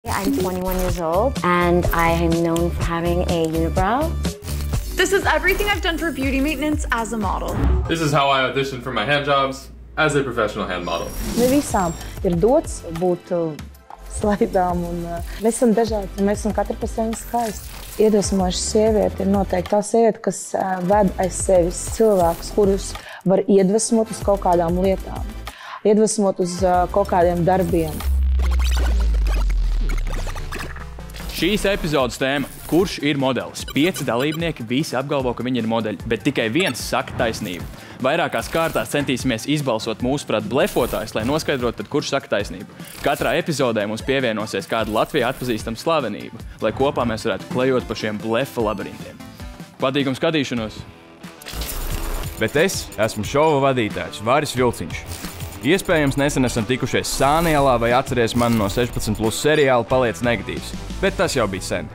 I'm 21 years old and I am known for having a unibrow. This is everything I've done for beauty maintenance as a model. This is how I audition for my hand jobs as a professional hand model. Ne visām ir dots būt slaidām un mēs esam dažādi, un mēs esam katra pa sevi skaisti. Iedvesmojoša sieviete ir noteikti tā sieviete, kas ved aiz sevis cilvēkus, kurus var iedvesmot uz kaut kādām lietām, iedvesmot uz kaut kādiem darbiem. Šīs epizodes tēma – kurš ir modelis? 5 dalībnieki visi apgalvo, ka viņi ir modeļi, bet tikai viens saka taisnību. Vairākās kārtās centīsimies izbalsot mūsuprāt blefotājus, lai noskaidrotu, kurš saka taisnību. Katrā epizodē mums pievienosies kāda Latvijā atpazīstama slavenība, lai kopā mēs varētu klejot pa šiem blefa labirintiem. Patīkam skatīšanos! Bet es esmu šova vadītājs Vāris Vilciņš. Iespējams, nesen esam tikušies Sānielā vai atceries mani no 16+ seriāla Paliec negatīvs, bet tas jau bija sen.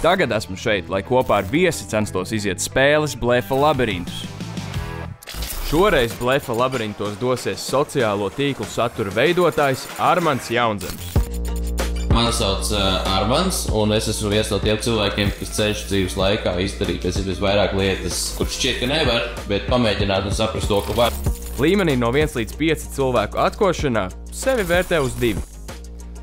Tagad esmu šeit, lai kopā ar viesi censtos iziet spēles blefa labirintus. Šoreiz blefa labirintos dosies sociālo tīklu satura veidotājs Armands Jaunzems. Mani sauc Armands, un es esmu viens no tiem cilvēkiem, kas cenšas dzīves laikā izdarīt pēc iespējas vairāk lietas, kuras šķiet, ka nevar, bet pamēģināt un saprast to, ka var. Līmenī no 1 līdz 5 cilvēku atkošanā sevi vērtē uz 2.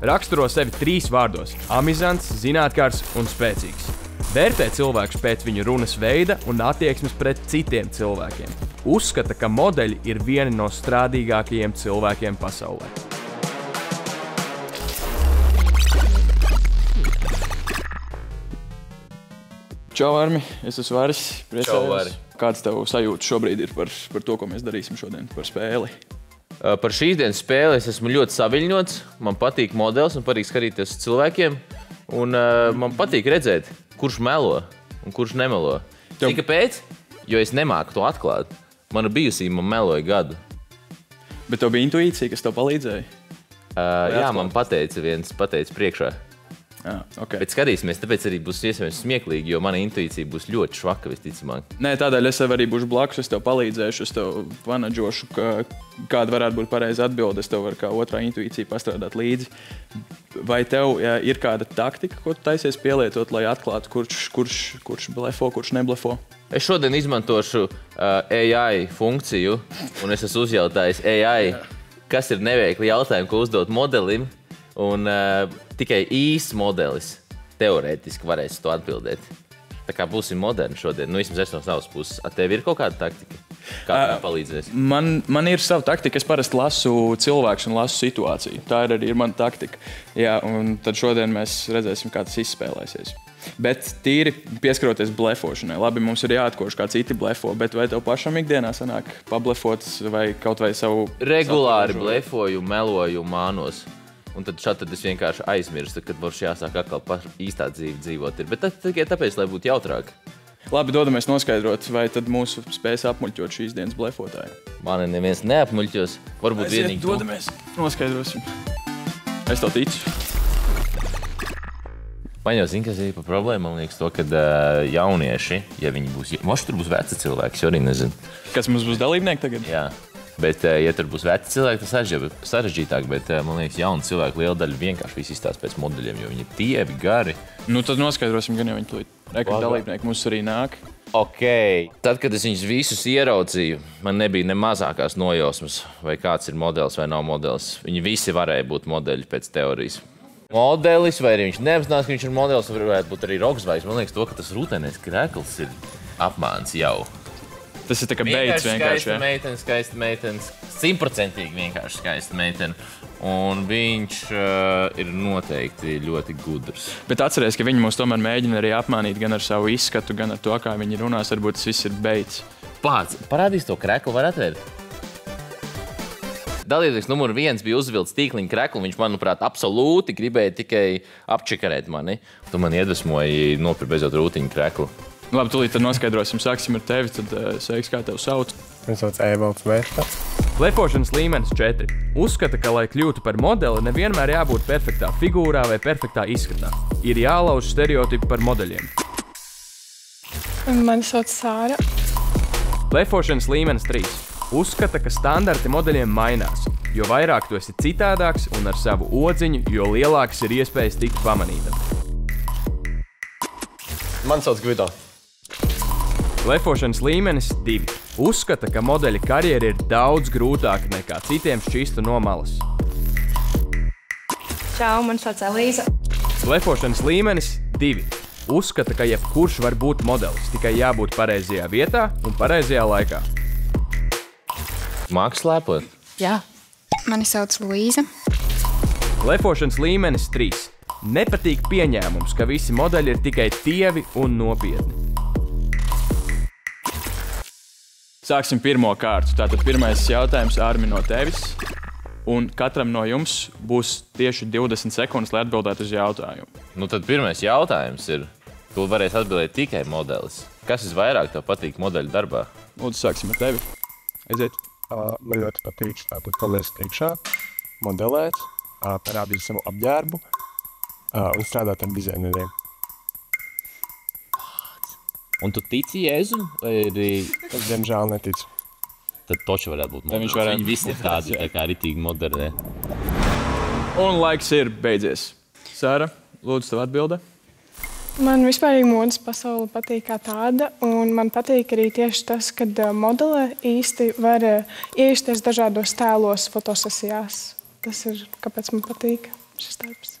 Raksturo sevi 3 vārdos – amizants, zinātkārs un spēcīgs. Vērtē cilvēkus pēc viņu runas veida un attieksmes pret citiem cilvēkiem. Uzskata, ka modeļi ir vieni no strādīgākajiem cilvēkiem pasaulē. Čau, Armi! Es esmu Varis. Čau, Vari! Kāds tev sajūta šobrīd ir par to, ko mēs darīsim šodien, par spēli? Par šīs dienas spēli es esmu ļoti saviļņots. Man patīk modelis un patīk skatīties uz cilvēkiem. Un man patīk redzēt, kurš melo un kurš nemelo. Zini, kāpēc? Jo es nemāku to atklāt. Mana bijusī man meloja gadu. Bet tev bija intuīcija, kas tev palīdzēja? Jā, man pateica priekšā. Okay. Bet skatīsimies, tāpēc arī būs iespējams smieklīgi, jo mana intuīcija būs ļoti švaka, visticamāk. Nē, tādēļ es arī būšu blakus, es tev palīdzēšu, es tev panadžošu, kāda varētu būt pareiza atbilde, es tev varu kā otrā intuīcija pastrādāt līdzi. Vai tev ir kāda taktika, ko tu taisies pielietot, lai atklātu, kurš blefo, kurš neblefo? Es šodien izmantošu AI funkciju, un es esmu uzjautājis AI, kas ir neveikli jautājumi, ko uzdot modelim, un tikai īsts modelis teorētiski varēs to atbildēt. Tā kā būsim moderni šodien, vismaz es no savas puses. A tev ir kaut kāda taktika? Kā tā palīdzēs? Man ir sava taktika, es parasti lasu cilvēkus un lasu situāciju. Tā ir arī mana taktika. Jā, un tad šodien mēs redzēsim, kā tas izspēlēsies. Bet tīri pieskaroties blefošanai. Labi, mums ir jāatkoš, kā citi blefo, bet vai tev pašam ikdienā sanāk pablefot vai kaut vai savu... Regulāri blefoju, meloju, mānos. Un tad šādi es vienkārši aizmirstu, kad varš jāsāk atkal īstā dzīve dzīvot ir. Bet tikai tāpēc, lai būtu jautrāk. Labi, dodamies noskaidrot, vai tad mūsu spēs apmuļķot šīs dienas blefotāju. Mani neviens neapmuļķos. Varbūt vienīgi tu. Dodamies, noskaidrosim. Es tev ticu. Man jau zina, kas ir par problēmu. Man liekas to, kad jaunieši, ja viņi būs... Moši tur būs veci cilvēki, es arī nezinu. Kas mums būs dalībnieki tagad? Jā. Bet, ja tur būs veci cilvēki, tas sarežģītāk, bet, man liekas, jauni cilvēki liela daļa vienkārši visi izstāsta pēc modeļiem, jo viņi ir tievi, gari. Nu, tad noskaidrosim, gan jau viņi tūlīt. Rekord dalībnieki mums arī nāk. Ok. Tad, kad es viņus visus ieraudzīju, man nebija ne mazākās nojausmas, vai kāds ir modelis vai nav modelis. Viņi visi varēja būt modeļi pēc teorijas. Modelis, vai arī viņš neapzinās, ka viņš ir modelis, varētu būt arī roksvaigs. Man liekas to, ka tas rūtēnais krekls ir apmāns jau. Tas ir tā kā beidz vienkārši, ja? Skaista meitene, 100% vienkārši skaista meitene. Un viņš ir noteikti ļoti gudrs. Bet atceries, ka viņi mūs tomēr mēģina arī apmānīt gan ar savu izskatu, gan ar to, kā viņi runās. Varbūt tas viss ir beidz. Parādīs to kreklu, var atvērt? Dalībnieks numur 1 bija uzvilcis tīkliņu kreklu. Viņš, manuprāt, absolūti gribēja tikai apčekarēt mani. Tu man iedvesmoji nopirkt beidzot rūtiņu kreklu. Labi, tūlīt tad noskaidrosim, sāksim ar tevi, tad sveiks, kā tev sauc. Viņu sauc Evalds Mērta. Blefošanas līmenis 4. Uzskata, ka, lai kļūtu par modeli, nevienmēr jābūt perfektā figūrā vai perfektā izskatā. Ir jālauž stereotipi par modeļiem. Mani sauc Sāra. Blefošanas līmenis 3. Uzskata, ka standarti modeļiem mainās. jo vairāk tu esi citādāks un ar savu odziņu, jo lielāks ir iespējas tikt pamanītam. Man sauc Gvido. Blefošanas līmenis 2. Uzskata, ka modeļa karjera ir daudz grūtāka nekā citiem šķistu no malas. Čau, man sauc Elīza. Blefošanas līmenis 2. Uzskata, ka jebkurš var būt modelis, tikai jābūt pareizajā vietā un pareizajā laikā. Māks slēpot? Jā. Mani sauc Luīza. Blefošanas līmenis 3. Nepatīk pieņēmums, ka visi modeļi ir tikai tievi un nopietni. Sāksim pirmo kārtu. Tātad pirmais jautājums Ārmi no tevis. Un katram no jums būs tieši 20 sekundes, lai atbildētu uz jautājumu. Nu tad pirmais jautājums ir, tu varēsi atbildēt tikai modelis. Kas visvairāk tev patīk modeļu darbā? Lūdzu, sāksim ar tevi. Aiziet. Man ļoti patīk paliest iekšā, modelēt, parādīt savu apģērbu un strādāt ar dizaineriem. Un tu tici Jēzu? Es diemžēl neticu. Tad toči varētu būt modelis. varētu Viņi visi ir tādi, tā kā ritīgi moderni. Un laiks ir beidzies. Sāra, lūdzu, tev atbilde. Man vispārīgi modes pasaule patīk kā tāda, un man patīk arī tieši tas, kad modele īsti var iejusties dažādos tēlos fotosesijās. Tas ir, kāpēc man patīk šis darbs.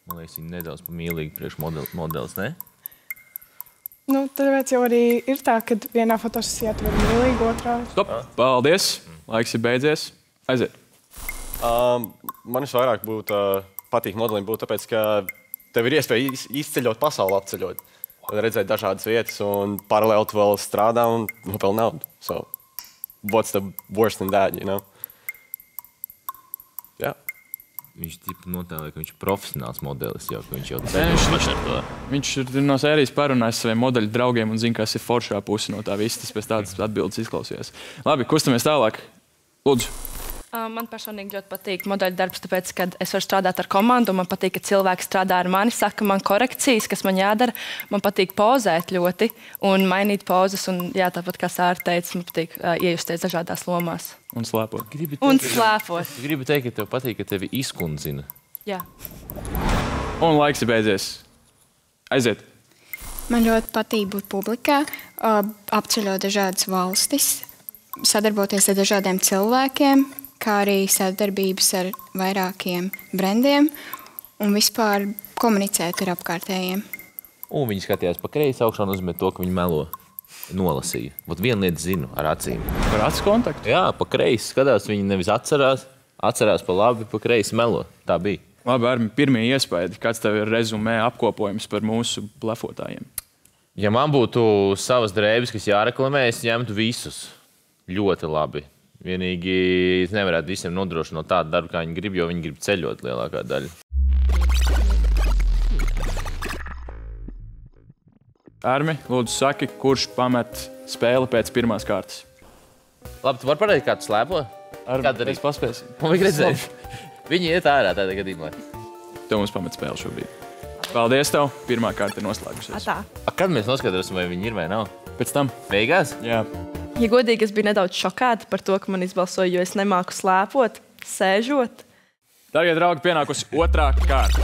Man liekas, viņi nedaudz pamīlīgi priekš modelis, ne? Nu, tāpēc jau arī ir tā, ka vienā fotosesijā tu vari mīlīgi, otrā. Stop! Paldies! Laiks ir beidzies. Aiziet! Man visvairāk patīk modelim būt, tāpēc, ka tev ir iespēja izceļot pasauli, apceļot. Un redzēt dažādas vietas, un paralēli tu vēl strādā un nopelni naudu. So, what's the worst than that, you know? Jā. Viņš tipa notēlē, ka viņš ir profesionāls modelis, jau, ka viņš jau Viņš ir no sērijas parunājis saviem modeļu draugiem un zina, kas ir foršā pusi no tā viss. Tas pēc tādas atbildes izklausījās. Labi, kustamies tālāk. Lūdzu. Man personīgi ļoti patīk modeļu darbs, tāpēc, kad es varu strādāt ar komandu, man patīk, ka cilvēki strādā ar mani, saka man korekcijas, kas man jādara. Man patīk pozēt ļoti un mainīt pozas, un jā, tāpat kā Sāra teica, man patīk iejusties dažādās lomās. Un slēpot. Slēpot. Gribu teikt, ka tev patīk, ka tevi izkundzina. Jā. Un laiks ir beidzies. Aiziet. Man ļoti patīk būt publikā, apceļot dažādas valstis, sadarboties ar dažādiem cilvēkiem, kā arī sadarbības ar vairākiem brendiem un vispār komunicēt ar apkārtējiem. Un viņi skatījās pa kreisi augšā un uzmet to, ka viņi melo. Nolasīja. Vot vienu lietu zinu ar acīm. Par acu kontaktu? Jā, pa kreisi skatās, viņi nevis atcerās pa labi, pa kreisi melo. Tā bija. Labi, Armi, pirmie iespaidi. Kāds tev ir rezumē apkopojums par mūsu blefotājiem? Ja man būtu savas drēbes, kas jāreklamē, es ņemtu visus. Ļoti labi. Vienīgi es nevarētu visiem nodrošināt tādu darbu, kā viņi grib, jo viņi grib ceļot lielākā daļa. Armi, lūdzu saki, kurš pamet spēli pēc pirmās kārtas? Labi, tu vari parādīt, kā tu slēpo? Armi, es paspēsim. Man vajag redzēt. Viņi iet ārā tādā gadījumā. Tev mums pamet spēli šobrīd. Paldies tev. Pirmā kārta ir noslēgusies. Kad mēs noskaidrosim, vai viņi ir vai nav? Pēc tam. Beigās? Jā. Ja godīgi, es biju nedaudz šokēta par to, ka man izbalsoja, jo es nemāku slēpot, sēžot. Tagad, draugi, pienākusi otrā kārta.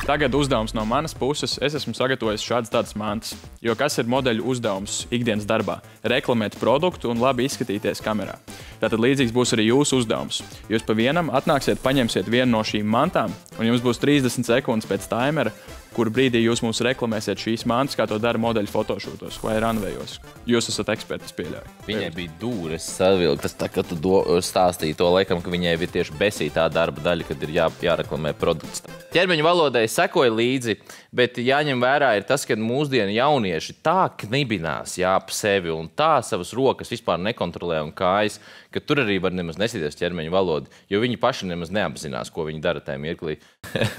Tagad uzdevums no manas puses. Es esmu sagatavojis šādas tādas mantas. Jo kas ir modeļu uzdevums ikdienas darbā? Reklamēt produktu un labi izskatīties kamerā. Tātad līdzīgs būs arī jūsu uzdevums. Jūs pa vienam atnāksiet, paņemsiet vienu no šīm mantām, un jums būs 30 sekundes pēc timera, kur brīdī jūs mums reklamēsiet šīs mantas, kā to dara modeļu fotošūtos vai runvejos. Jūs esat eksperti, es pieļauju. Viņai bija dūres savilktas, tā kā tu stāstīji to laikam, ka viņai bija tieši besītā darba daļa, kad ir jāreklamē produkts. Ķermeņa valodai sekoja līdzi, bet jāņem vērā ir tas, ka mūsdienu jaunieši tā knibinās ap sevi un tā savas rokas vispār nekontrolē un kājas, ka tur arī var nemaz nesīties ķermeņa valodu, jo viņi paši nemaz neapzinās, ko viņi dara tajā mirklī.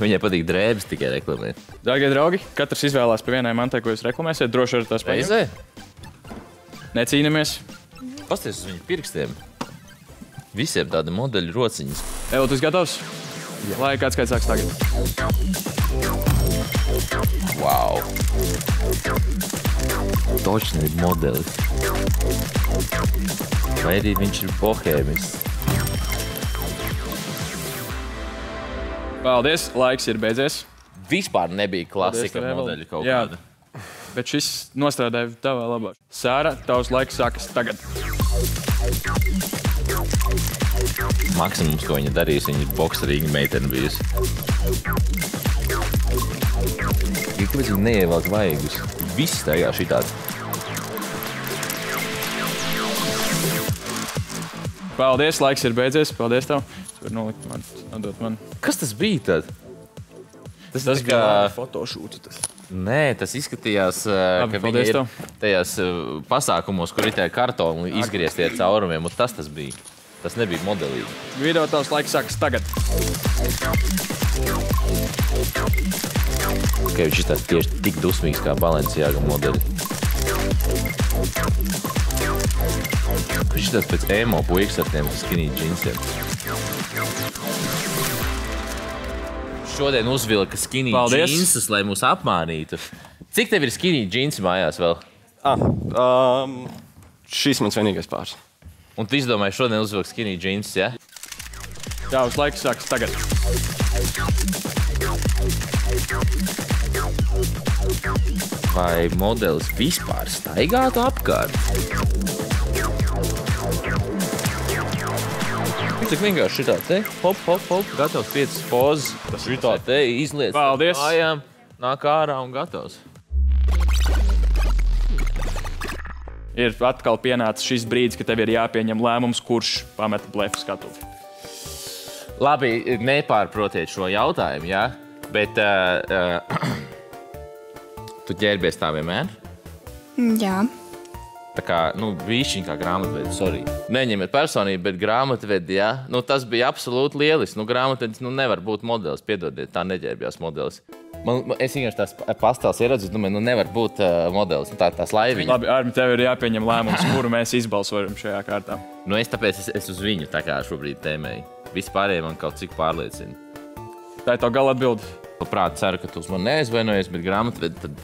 Viņai patīk drēbes tikai reklamēt. Dārgie draugi, katrs izvēlās pa vienai mantai, ko jūs reklamēsiet. Droši arī tās paņemt. Reizē? Necīnamies. Pasties uz viņu pirkstiem. Visiem tāda modeļu rociņas. Evo, tu esi gatavs? Jā. Lai kāds skaits sāks tagad. Wow. Točni ir modelis. Vai arī viņš ir bohēmis. Paldies, laiks ir beidzies. Vispār nebija klasika Paldies, modeļa kaut Jā. kāda. Bet šis nostrādāja tavā labā. Sāra, tavs laiks sākas tagad. Maksimums, ko viņa darīs, viņa bokserīga meitene bijusi. Kāpēc viņa neievelk vaigus? Viss staigā šitāds. Paldies, laiks ir beidzies. Paldies tev. Es varu nolikt man, nodot man. Kas tas bija tad? Tas bija fotošūts. Nē, tas izskatījās, Labi, ka viņi paldies ir tev. tajās pasākumos, kur ir tie kartoni izgrieztie caurumiem, un tas bija. Tas nebija modelīgi. Video tavs laiks sākas tagad. Ka viņš ir tieši tik dusmīgs kā Balenciaga modeļi. Viņš ir pēc emo puikas ar tiem skinny džinsiem. Šodien uzvilka skinny džinsus, lai mūs apmānītu. Cik tev ir skinny džinsi mājās vēl? Šis mans vienīgais pāris. Un tu izdomāji šodien uzvilkt skinny džinsus, ja? Tavs laiks sākas tagad. Vai modelis vispār staigātu apkārt? Cik vienkārši šitā te, hop, hop, hop, gatavs 5 pozas. Tas šitā te izliec. Paldies. Kājām, nāk ārā un gatavs. Ir atkal pienācis šis brīdis, ka tev ir jāpieņem lēmums, kurš pamet blefu skatuvi. Labi, nepārprotiet šo jautājumu, jā? Bet tu ģērbies tā vienmēr? Jā. Tā kā, vīšķiņ kā grāmatvedi, sorry. Neņemiet personību, bet grāmatvedi, jā? Tas bija absolūti lielisks. Grāmatvedis nevar būt modelis, piedodiet, tā neģērbjās modelis. Es vienkārši tās pastels ieredzu, domāju, nevar būt modelis, tās laiviņa. Labi, Armi, tev ir jāpieņem lēmums, kuru mēs izbalsojam šajā kārtā. Tāpēc es uz viņu tā kā šobrīd tēmēju. Vispārējie man kaut cik pārliecina. Tā ir tā gala atbilde. Labprāt, ceru, ka tu uz mani neaizvainojies, bet grāmatvedi tad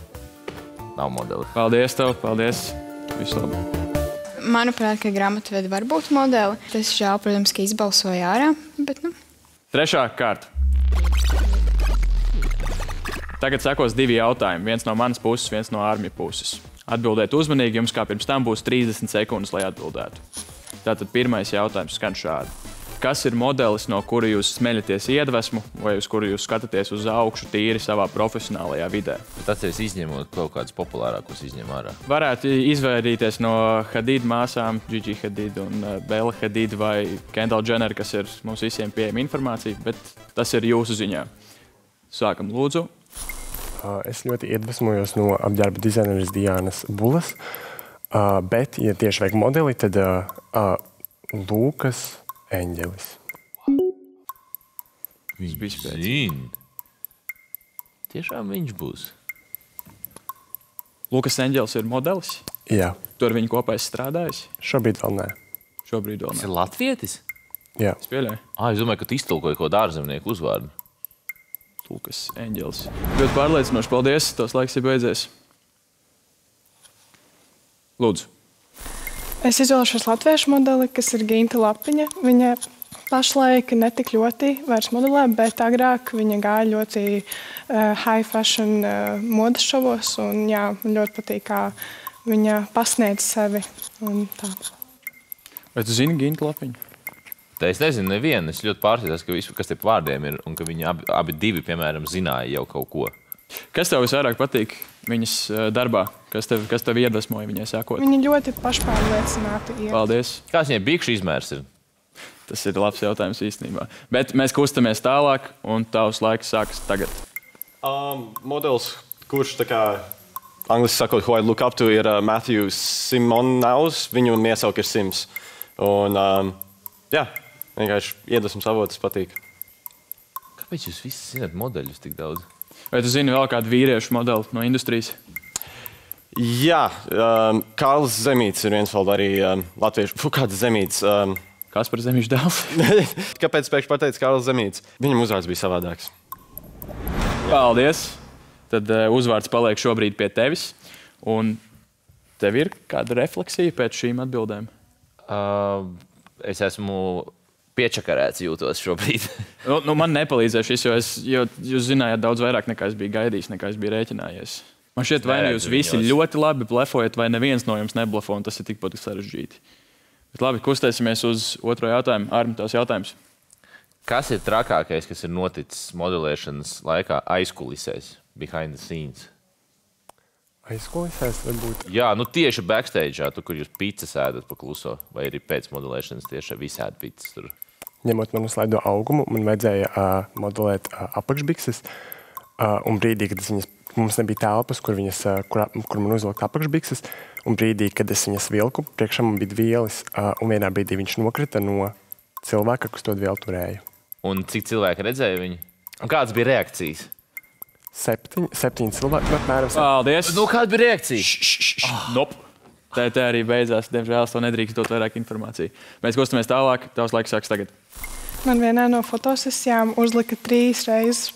nav modeli. Paldies tev, paldies. Visu labi. Manuprāt, ka grāmatvedi var būt modeli. Tas žēl, protams, ka izbalsoja ārā, bet Trešā kārta. Tagad sekos 2 jautājumi. Viens no manas puses, viens no Armija puses. Atbildiet uzmanīgi, jums kā pirms tam būs 30 sekundes, lai atbildētu. Tātad pirmais jautājums skan šādi. Kas ir modelis, no kura jūs smeļaties iedvesmu, vai uz kuru jūs skatāties uz augšu tīri savā profesionālajā vidē? Tas ir izņemot kaut kādus populārākus izņem ārā. Varētu izvairīties no Hadid māsām, Gigi Hadid un Bella Hadid vai Kendall Jenner, kas ir mums visiem pieejama informācija, bet tas ir jūsu ziņā. Sākam, lūdzu. Es ļoti iedvesmojos no apģērba dizaineres Diānas Bulas, bet, ja tieši vajag modeli, tad Lūkas Eņģelis. Viņš zina. Tiešām viņš būs. Lūkas Eņģelis ir modelis? Jā. Tu ar viņu kopā esi strādājis? Šobrīd vēl nē. Šobrīd vēl nē. Tas ir latvietis? Jā. Es pieļauju. Es domāju, ka tu iztulkoji kaut kādu ārzemnieku uzvārdu. Lūkas Eņģelis. Ļoti pārliecinoši, paldies. Tos laiks ir beidzies. Lūdzu. Es izvēlēšos latviešu modeli, kas ir Ginta Lapiņa. Viņa pašlaik netik ļoti vairs modelē, bet agrāk viņa gāja ļoti high fashion modes šovos. Un, jā, man ļoti patīk, kā viņa pasniedz sevi. Un tā. Vai tu zini Gintu Lapiņu? Tā es nezinu nevienu. Es ļoti pārsteidzu, ka visu, kas te vārdiem ir, un ka viņi abi divi, piemēram, zināja jau kaut ko. Kas tev visvairāk patīk viņas darbā? Kas tev iedvesmoja viņai sākot? Viņa ļoti pašpārliecināta ir. Paldies. Kāds viņai bikšu izmērs ir? Tas ir labs jautājums īstenībā. Bet mēs kustamies tālāk, un tavs laiks sākas tagad. Modelis, kurš tā kā angliski sakot, who I look up to, ir Matthew Simonaus. Viņu iesauk ir Sims. Un, jā, vienkārši iedvesmas avots patīk. Kāpēc jūs visi zināt modeļus tik daudz? Vai tu zini vēl kādu vīriešu modeli no industrijas? Jā, Kārlis Zemīts ir viens vēl arī latviešu. Kāds Zemīts? Kaspars Zemīčs dēls? Kāpēc pēkšņi pateica Kārlis Zemīts? Viņam uzvārds bija savādāks. Paldies! Tad uzvārds paliek šobrīd pie tevis. Un tev ir kāda refleksija pēc šīm atbildēm? Es esmu piečakarēts jūtos šobrīd. Nu, man nepalīdzēja šis, jo jūs zinājāt daudz vairāk nekā es biju gaidījis, nekā es biju rēķinājies. Man šķiet, vai nu jūs visi ļoti labi blefojat, vai neviens no jums neblefo, un tas ir tikpat sarežģīti. Bet labi, kustēsimies uz otro jautājumu. Ārmi, tās jautājums. Kas ir trakākais, kas ir noticis modelēšanas laikā aizkulisēs, behind the scenes? Aizkulisēs varbūt? Jā, nu tieši backstage'ā, kur jūs picas ēdat pa kluso, vai arī pēc modelēšanas tieši visi ēd picas tur. Ņemot manu slaido augumu, man vajadzēja modelēt apakšbikses, un brīdī, kad mums nebija telpas, kur man uzvilkt apakšbikses, un brīdī, kad es viņas vilku, priekšā man bija vielas, un vienā brīdī viņš nokrita no cilvēka, kas to vielu turēja. Un cik cilvēki redzēja viņu? Un kādas bija reakcijas? 7 cilvēki, apmēram 7. Paldies! Nu, kāda bija reakcija? Nope. Tā arī beidzās. Diemžēl es to nedrīkst dot vairāk informāciju. Mēs kustamies tālāk. Tavs laiks sāks tagad. Man vienā no fotosesijām uzlika 3 reizes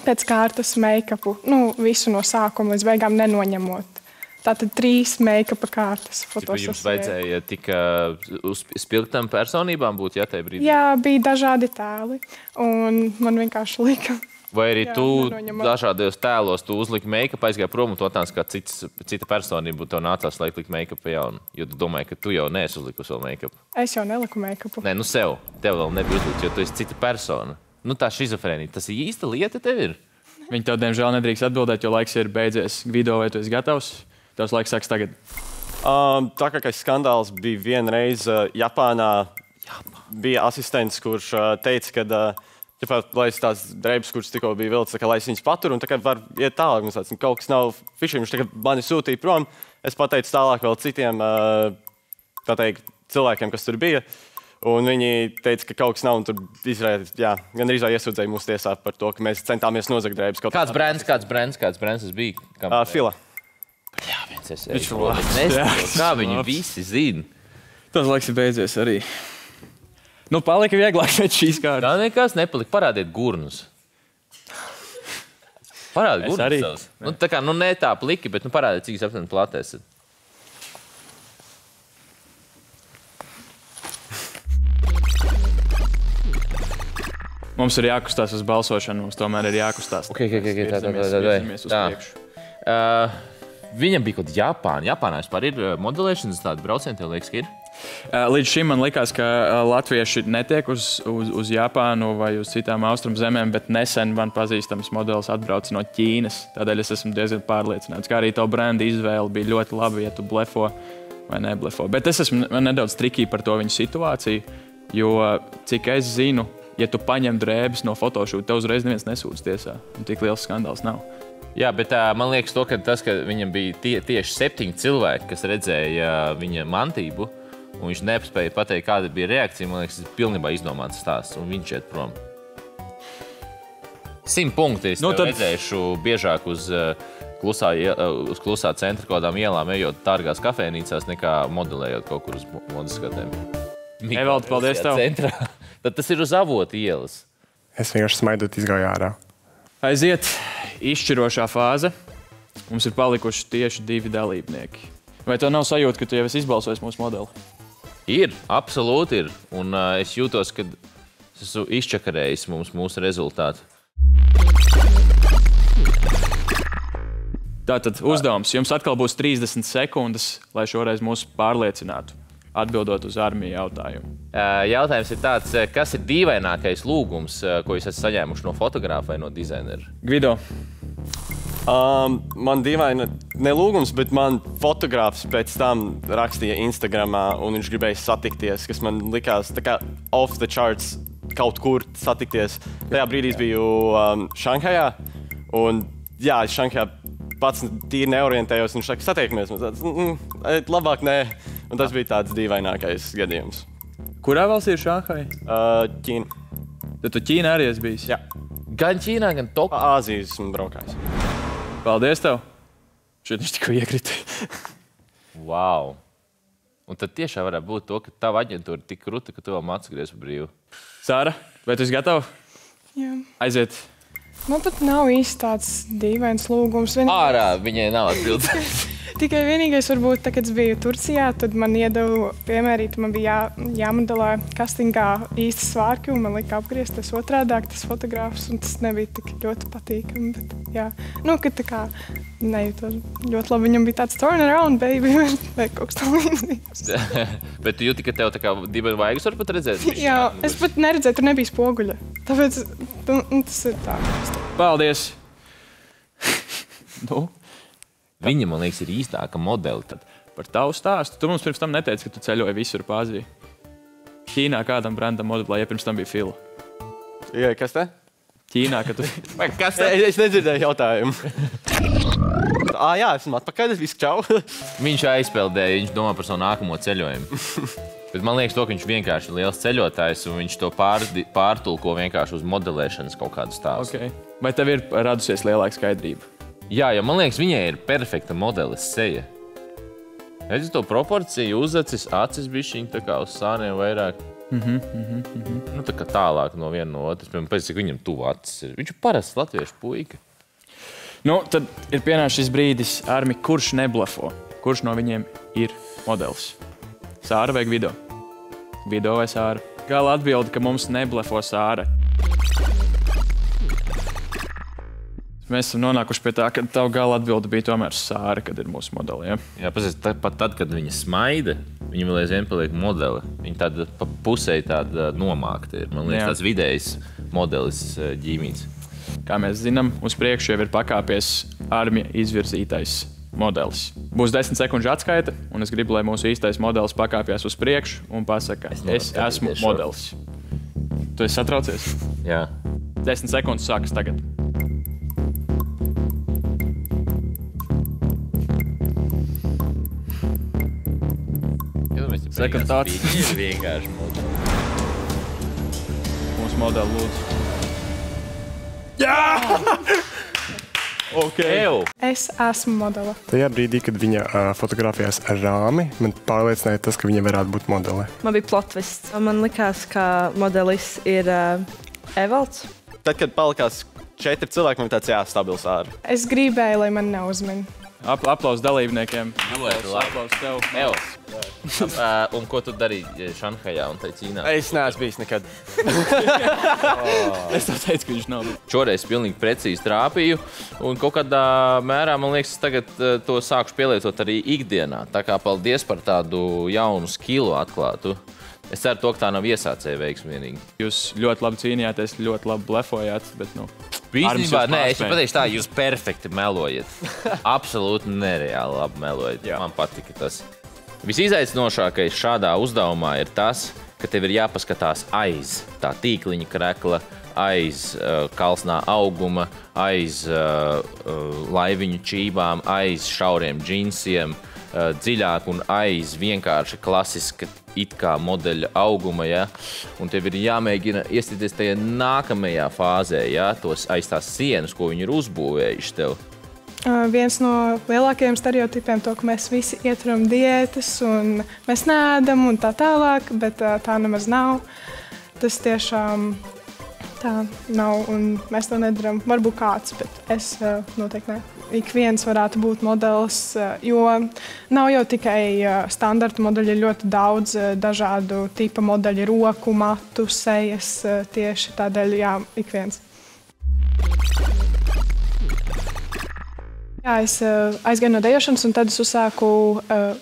pēc kārtas make-upu. Nu, visu no sākuma līdz beigām nenoņemot. Tātad 3 make-upa kārtas fotosesijai. Jums vajadzēja tik spilgtam personībām būt, ja tajā brīdī? Jā, bija dažādi tēli. Un man vienkārši lika. Vai arī tu dažādajos tēlos tu uzliki make-up, aizgāja prom un to tāds, kā cita personība tev nācās likt make-up pa jaunu? Jo tu domāji, ka tu jau neesi uzlikus vēl make-up. Es jau neliku make-upu. Nē, nu sev. Tev vēl nebija uzlikt, jo tu esi cita persona. Nu tā šizofrēnija, tas ir īsta lieta tev ir? Viņi tev, diemžēl, nedrīkst atbildēt, jo laiks ir beidzies. Gvido, vai tu esi gatavs? Tavs laiks sāks tagad. Tākākais skandāls bija vienreiz Japānā. Bija asistents, kurš teica, ka lai es tās drēbes, kuras tikko bija vilcis, lai es viņas paturu, un tā kā var iet tālāk. Mums kaut kas nav fišiem, viņš tagad mani sūtīja prom. Es pateicu tālāk vēl citiem cilvēkiem, kas tur bija. Un viņi teica, ka kaut kas nav, un tur gan arī iesūdzēja mūsu tiesā par to, ka mēs centāmies nozagt drēbes. Kāds brands tas bija? Fila. Kā viņi visi zina? Tas laiks ir beidzies arī. Nu, palika vieglāk pēc šīs kārtas. Tā nekas nepalika. Parādiet gurnus. Parādiet gurnus savus. Nu, tā kā, ne tā pliki, bet parādiet, cik aptuveni platē esat. Mums ir jākustās uz balsošanu, mums tomēr ir jākustās. Tā. Viņam bija kaut Japāna. Japānā vispār ir modelēšanas tāda brauciena, tev liekas, ka ir? Līdz šim man likās, ka latvieši netiek uz Japānu vai uz citām austrumu zemēm, bet nesen man pazīstams modelis atbrauca no Ķīnas. Tādēļ es esmu diezgan pārliecināts, kā arī tavu brenda izvēle bija ļoti laba, ja tu blefo vai neblefo. Bet es esmu nedaudz trikī par to viņu situāciju, jo, cik es zinu, ja tu paņem drēbes no fotošūta, tev uzreiz neviens nesūdz tiesā. Un tik liels skandāls nav. Jā, bet man liekas to, ka tas, ka viņam bija tieši 7 cilvēki, kas redzēja viņa mantību, un viņš nespēja pateikt, kāda bija reakcija, man liekas, tas ir pilnībā izdomāts stāsts, un viņš iet prom. 100 punkti es tev redzēšu biežāk uz klusā centra kaut kādām ielām, ejot tārgās kafēnīcās, nekā modelējot kaut kur uz modeskatēm. Evaldi, paldies tev. Centrā. Tad tas ir uz Avotu ielas. Es vienkārši smaidot izgāju ārā. Aiziet izšķirošā fāze. Mums ir palikuši tieši 2 dalībnieki. Vai tev nav sajūta, ka tu jau esi izbalsojis mūsu modeli? Ir, absolūti ir. Un es jūtos, ka esmu izčakarējis mūsu rezultātu. Tātad uzdevums. Jums atkal būs 30 sekundes, lai šoreiz mūs pārliecinātu, atbildot uz armiju jautājumu. Jautājums ir tāds, kas ir dīvainākais lūgums, ko jūs esat saņēmuši no fotogrāfa vai no dizainera? Gvido. Man dīvaina ne lūgums, bet man fotogrāfs pēc tam rakstīja Instagramā, un viņš gribēja satikties, kas man likās tā kā off the charts kaut kur satikties. Tajā brīdī es biju Šanhajā, un jā, es Šanhajā pats tīri neorientējos, un viņš saka, satiekamies. Labāk nē. Un tas bija tāds dīvainākais gadījums. Kurā valstī ir Šanhai? Ķīna. Tad tu Ķīnā arī esi bijis? Jā. Gan Ķīnā, gan Tokijā. Āzijas esmu braukājis. Paldies tev. Šeit viņš tikko iekrita. Wow. Un tad tiešām varētu būt to, ka tava aģentūra tik kruta, ka tu vēl māc griez par brīvu. Sāra, vai tu esi gatava? Jā. Aiziet. Man pat nav īsti tāds dīvains lūgums. Ārā viņai nav atbildēt. Tikai vienīgais, varbūt, tā, kad es biju Turcijā, tad man iedeva piemērīt, man bija jāmodelē kastingā īsti svārki, un man lika apgriezties otrādāk tas fotogrāfs, un tas nebija tik ļoti patīkami, bet, jā. Nu, kad tā kā nejūtos ļoti labi, viņam bija tāds turn around, baby, vai kaut kas tā līdzīgs. Bet tu jūti, ka tev tā kā dibeni vaigas var pat redzēt? Jā, es pat neredzēju, tur nebija spoguļa, tāpēc tas ir tā. Paldies! Nu? Viņa, man liekas, ir īstāka modeli. Tad. Par tavu stāstu. Tu mums pirms tam neteici, ka tu ceļoji visur pa Aziju. Ķīnā kādam brandam modelēja, pirms tam bija Fila. Jā, kas te? Ķīnā, ka tu... Kas te? Es nedzirdēju jautājumu. Jā, esmu atpakaļ, es visu čau. Viņš aizpeldēja, viņš domā par savu nākamo ceļojumu. Bet man liekas, to, ka viņš vienkārši ir liels ceļotājs, un viņš to pārtulko vienkārši uz modelēšanas kaut kādu stāstu. Okay. Vai tev ir radusies lielāka skaidrība? Jā, jo man liekas, viņai ir perfekta modeles seja. Es to proporciju, uzacis, acis bišķiņ tā kā uz sāniem vairāk. Nu, tā kā tālāk no viena no otras. Pēc cik viņam tuvu acis ir. Viņš ir parasts latviešu puika. Nu, tad ir pienācis šis brīdis, Armi, kurš neblefo? Kurš no viņiem ir modelis? Sāra vai Gvido? Gvido vai Sāra? Gala atbildi, ka mums neblefo Sāra. Mēs esam nonākuši pie tā, ka tavu gala atbilde bija tomēr Sāra, kad ir mūsu modeli. Ja? Jā, pat tad, kad viņa smaida, viņa vēl aizvien paliek modeli. Viņa tāda pa pusei tāda nomākta ir. Man liekas, tāds vidējs modelis ģīmīts. Kā mēs zinām, uz priekšu jau ir pakāpies Armija izvirzītais modelis. Būs 10 sekundžu atskaita, un es gribu, lai mūsu īstais modelis pakāpjas uz priekšu un pasaka, es esmu modelis. Tu esi satraucies? Jā. 10 sekundes sākas tagad. Sekundāts. Viņi ir vienkārši modeli. Mūsu modeli lūdzu. Jā! Okay. Es esmu modele. Tajā brīdī, kad viņa fotografējās ar rāmi, man pārliecināja tas, ka viņa varētu būt modele. Man bija plot twist. Man likās, ka modelis ir Evalds. Tad, kad palikās 4 cilvēki, man tāds stabils Sāra. Es gribēju, lai man neuzmin. Aplaus dalībniekiem. Aplaus tev. Evs. Un ko tu darīji Šanhajā un tai Ķīnā? Es neesmu bijis nekad. Es tā teicu, ka viņš nav. Šoreiz pilnīgi precīzi trāpīju, un kaut kādā mērā, man liekas, tagad to sākuši pielietot arī ikdienā. Tā kā paldies par tādu jaunu skilu atklātu. Es ceru to, ka tā nav iesācēja veiksmienīgi. Jūs ļoti labi cīnījāties, ļoti labi blefojāt, bet, nu... Īstenībā, nē, es pateikšu tā, jūs perfekti melojat. Absolūti nereāli labi melojat. Jā. Man patika tas. Visizaicinošākais šādā uzdevumā ir tas, ka tev ir jāpaskatās aiz tā tīkliņa krekla, aiz kalsnā auguma, aiz laiviņu čībām, aiz šauriem džinsiem, dziļāk un aiz vienkārši klasiska it kā modeļa auguma, ja? Un tev ir jāmēģina iestīties tajā nākamajā fāzē, ja? Tos aiz tās sienas, ko viņi ir uzbūvējuši tev. Viens no lielākajiem stereotipiem to, ka mēs visi ieturam diētas un mēs neēdam un tā tālāk, bet tā nemaz nav. Tas tiešām tā nav un mēs to nedaram. Varbūt kāds, bet es noteikti ne. Ik viens varētu būt modelis, jo nav jau tikai standarta modeļi, ir ļoti daudz dažādu tipa modeļi, roku, matu, sejas, tieši tādēļ, jā, ik viens. Jā, es aizgāju no dejošanas, un tad es uzsāku,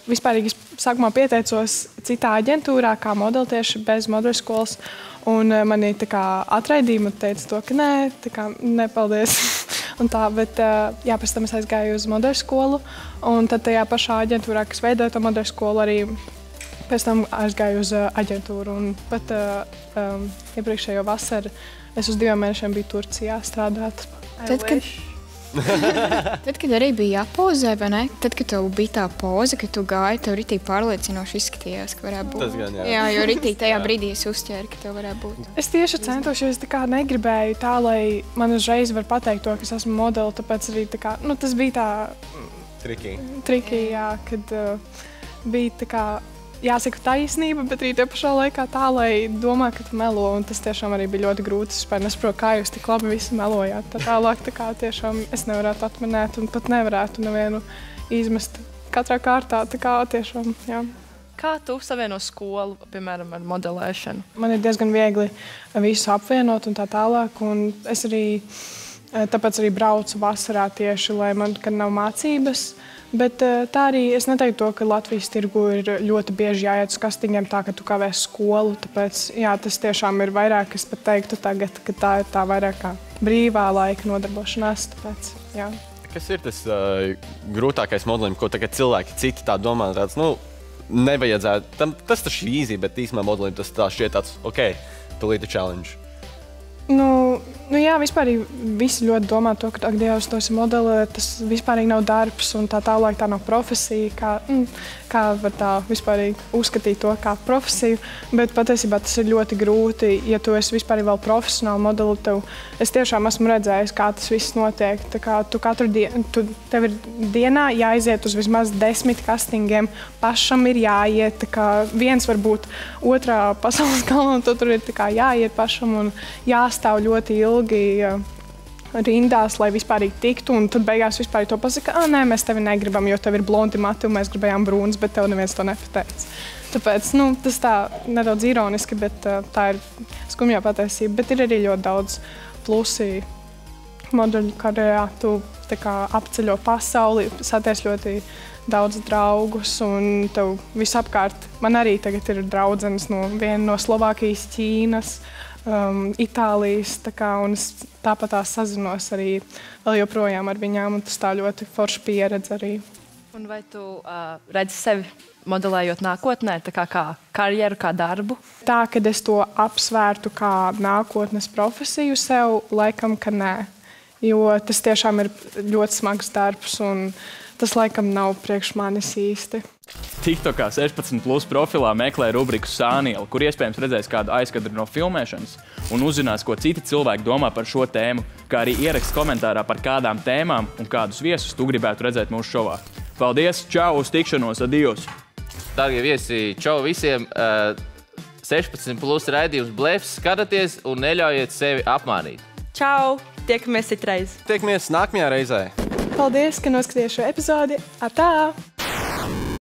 vispārīgi sākumā pieteicos citā aģentūrā, kā modeli tieši bez modeļu skolas, un mani tā kā atraidīja, un teica to, ka nē, tā kā nepaldies. Un tā, bet jā, pēc tam es aizgāju uz modeļu skolu, un tad tajā pašā aģentūrā, kas veidoja to modeļu skolu, arī pēc tam aizgāju uz aģentūru. Un pat iepriekšējo vasaru es uz 2 mēnešiem biju Turcijā strādāt. Tad, kad arī bija jāpozē, vai ne? Tad, kad tev bija tā poza, ka tu gāji, tev ritīgi pārliecinoši izskatījās, ka varētu būt. Tas gan, jā. Jā, jo ritīgi tajā brīdī es uzķēru, ka tev varētu būt. Es tieši centos, jo es tā kā negribēju tā, lai man uzreiz var pateikt to, ka es esmu modeli, tāpēc arī tā kā, nu, tas bija tā... Triki, jā, kad bija tā kā jāsaka taisnība, bet arī tie pašā laikā tā, lai domā, ka tu melo, un tas tiešām arī bija ļoti grūti. Es nesaprotu, kā jūs tik labi visi melojāt. Tā tālāk, tā kā tiešām es nevarētu atminēt un pat nevarētu nevienu izmest katrā kārtā, tā kā tiešām, jā. Kā tu savieno skolu, piemēram, ar modelēšanu? Man ir diezgan viegli visu apvienot un tā tālāk, un es arī, tāpēc arī braucu vasarā tieši, lai man, kad nav mācības. Bet tā arī es neteiktu to, ka Latvijas tirgu ir ļoti bieži jāiet uz kastingiem tā, ka tu kavē skolu. Tāpēc, jā, tas tiešām ir vairāk, es pat teiktu tagad, ka tā ir tā vairāk kā brīvā laika nodarbošanās. Tāpēc, jā. Kas ir tas grūtākais modelim, ko tagad cilvēki citi tā domā? Tāds, nevajadzētu, tas taču ir easy, bet īstenībā modelim tas tā šķiet tāds, ok, tūlīt challenge. Nu jā, vispār visi ļoti domā to, ka, ak, Dievs, tas ir modeli, tas vispār nav darbs un tā tālāk, tā nav profesija, kā var tā vispār uzskatīt to kā profesiju, bet patiesībā tas ir ļoti grūti, ja tu esi vispār vēl profesionāli modeli, es tiešām esmu redzējis, kā tas viss notiek, tā kā tu katru dienu, tev ir dienā jāiziet uz vismaz 10 kastingiem, pašam ir jāiet, tā kā viens varbūt otrā pasaules galā, un tu tur ir tā kā jāiet pašam un jāstāv ļoti ilgi rindās, lai vispār tiktu, un tad beigās vispār to pasaka, nē, mēs tevi negribam, jo tev ir blondi mati, un mēs gribējām brūnas, bet tev neviens to nepateica. Tāpēc, tas tā nedaudz ironiski, bet tā ir skumjā patiesība, bet ir arī ļoti daudz plusi modeļu karjerā, tu tā kā apceļo pasauli, saties ļoti daudz draugus, un tev visapkārt, man arī tagad ir draudzenes viena no Slovākijas, Ķīnas, Itālijas, un es tāpat sazinos arī vēl joprojām ar viņām, un tas tā ļoti forša pieredze arī. Un vai tu redzi sevi modelējot nākotnē, tā kā karjeru, kā darbu? Tā, kad es to apsvērtu kā nākotnes profesiju sev, laikam, ka nē. Jo tas tiešām ir ļoti smags darbs, un tas laikam nav priekš manis īsti. TikTokā 16+ profilā meklē rubriku Sāniela, kur iespējams redzēs kādu aizkadru no filmēšanas un uzzinās, ko citi cilvēki domā par šo tēmu, kā arī ierakst komentārā par kādām tēmām un kādus viesus tu gribētu redzēt mūsu šovā. Paldies, čau, uz tikšanos, adios! Dārgie viesi, čau visiem! 16+ raidījums Blefs, skatāties un neļaujiet sevi apmānīt. Čau! Tiekamies citreiz! Tiekamies nākamajā reizē! Paldies, ka noskatījāt šo epizodi! Atā!